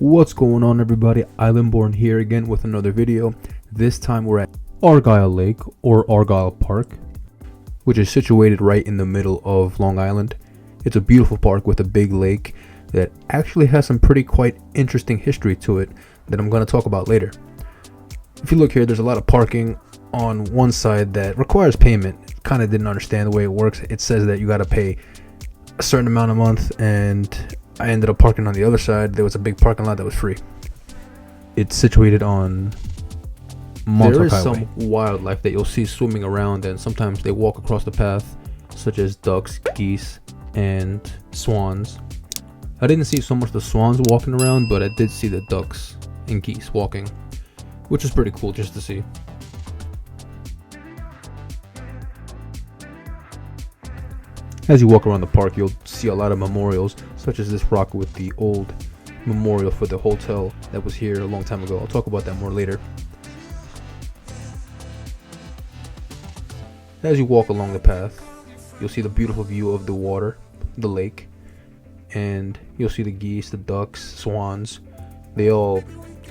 What's going on, everybody? Islandborn here again with another video. This time we're at Argyle Lake, or Argyle Park, which is situated right in the middle of Long Island. It's a beautiful park with a big lake that actually has some quite interesting history to it that I'm going to talk about later. If you look here, there's a lot of parking on one side that requires payment. Kind of didn't understand the way it works. It says that you got to pay a certain amount a month, and I ended up parking on the other side. There was a big parking lot that was free. It's situated on Montauk Highway. There is some wildlife that you'll see swimming around, and sometimes they walk across the path, such as ducks, geese, and swans. I didn't see so much the swans walking around, but I did see the ducks and geese walking, which is pretty cool just to see. As you walk around the park, you'll see a lot of memorials, such as this rock with the old memorial for the hotel that was here a long time ago. I'll talk about that more later. As you walk along the path, you'll see the beautiful view of the water, the lake, and you'll see the geese, the ducks, swans. They all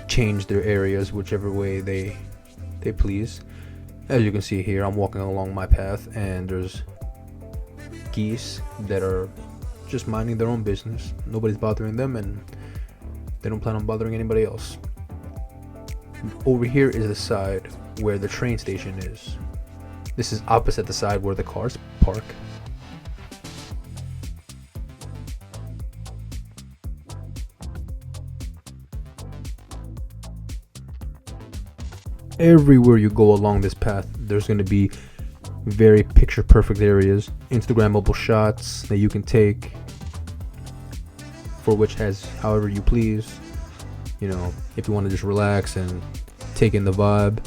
change their areas whichever way they please. As you can see here, I'm walking along my path, and there's geese that are just minding their own business. Nobody's bothering them, and they don't plan on bothering anybody else. Over here is the side where the train station is. This is opposite the side where the cars park. Everywhere you go along this path, there's going to be very picture perfect areas, Instagrammable shots that you can take, for which has however you please. You know, if you want to just relax and take in the vibe,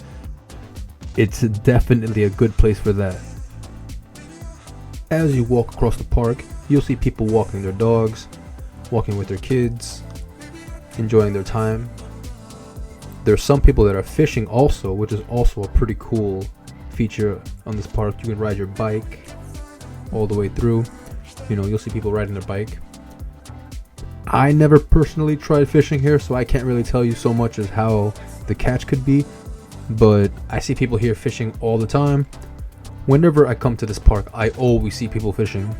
it's definitely a good place for that. As you walk across the park, you'll see people walking their dogs, walking with their kids, enjoying their time. There's some people that are fishing also, which is also a pretty cool feature on this park. You can ride your bike all the way through. You know, you'll see people riding their bike. I never personally tried fishing here, so I can't really tell you so much as how the catch could be, but I see people here fishing all the time. Whenever I come to this park, I always see people fishing.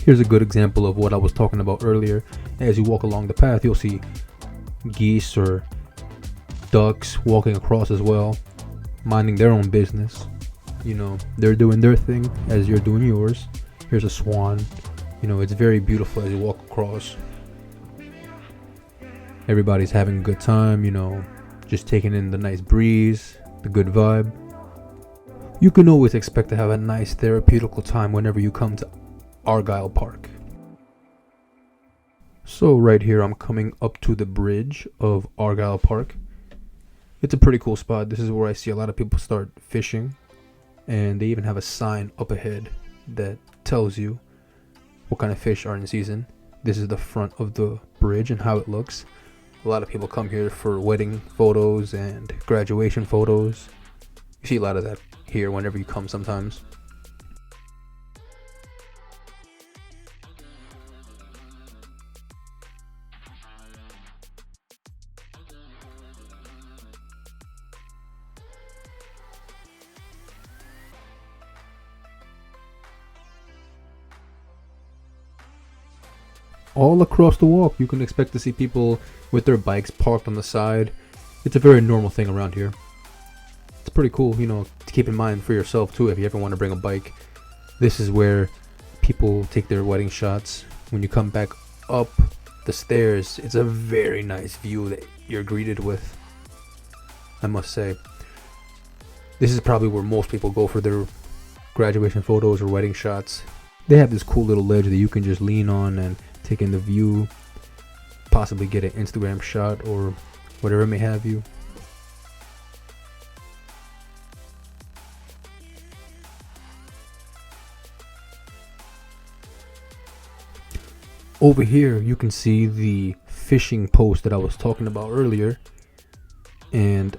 Here's a good example of what I was talking about earlier. As you walk along the path, you'll see geese or ducks walking across as well, minding their own business. You know, they're doing their thing as you're doing yours. Here's a swan. You know, it's very beautiful as you walk across. Everybody's having a good time, you know, just taking in the nice breeze, the good vibe. You can always expect to have a nice therapeutical time whenever you come to Argyle Park. So right here, I'm coming up to the bridge of Argyle Park. It's a pretty cool spot. This is where I see a lot of people start fishing, and they even have a sign up ahead that tells you what kind of fish are in season. This is the front of the bridge and how it looks. A lot of people come here for wedding photos and graduation photos. You see a lot of that here whenever you come sometimes. All across the walk, you can expect to see people with their bikes parked on the side. It's a very normal thing around here. It's pretty cool, you know, to keep in mind for yourself too if you ever want to bring a bike. This is where people take their wedding shots. When you come back up the stairs, it's a very nice view that you're greeted with, I must say. This is probably where most people go for their graduation photos or wedding shots. They have this cool little ledge that you can just lean on and take in the view, possibly get an Instagram shot or whatever it may have you. Over here you can see the fishing post that I was talking about earlier, and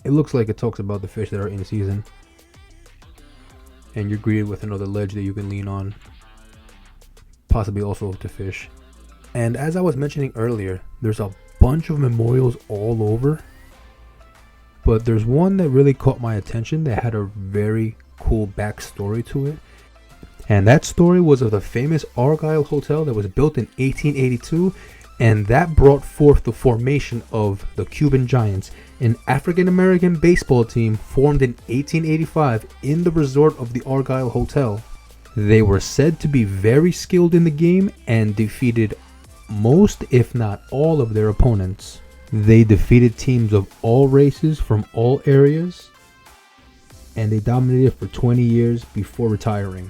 it looks like it talks about the fish that are in season. and you're greeted with another ledge that you can lean on, possibly also to fish. And as I was mentioning earlier, there's a bunch of memorials all over, but there's one that really caught my attention that had a very cool backstory to it. And that story was of the famous Argyle Hotel that was built in 1882, and that brought forth the formation of the Cuban Giants, an African-American baseball team formed in 1885 in the resort of the Argyle Hotel. They were said to be very skilled in the game and defeated most, if not all, of their opponents. They defeated teams of all races from all areas, and they dominated for 20 years before retiring.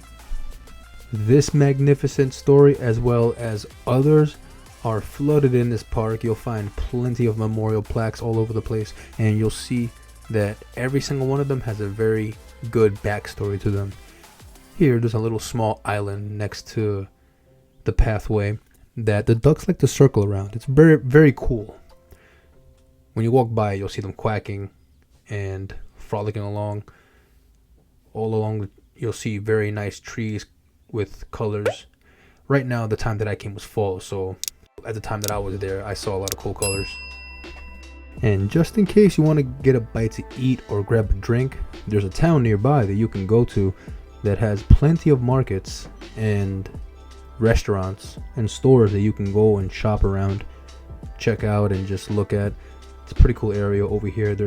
This magnificent story, as well as others, are flooded in this park. You'll find plenty of memorial plaques all over the place, and you'll see that every single one of them has a very good backstory to them. Here, there's a little small island next to the pathway that the ducks like to circle around. It's very, very cool. When you walk by, you'll see them quacking and frolicking along. All along, you'll see very nice trees with colors. Right now, the time that I came was fall, so at the time that I was there, I saw a lot of cool colors. And just in case you want to get a bite to eat or grab a drink, there's a town nearby that you can go to that has plenty of markets and restaurants and stores that you can go and shop around, check out, and just look at. It's a pretty cool area over here.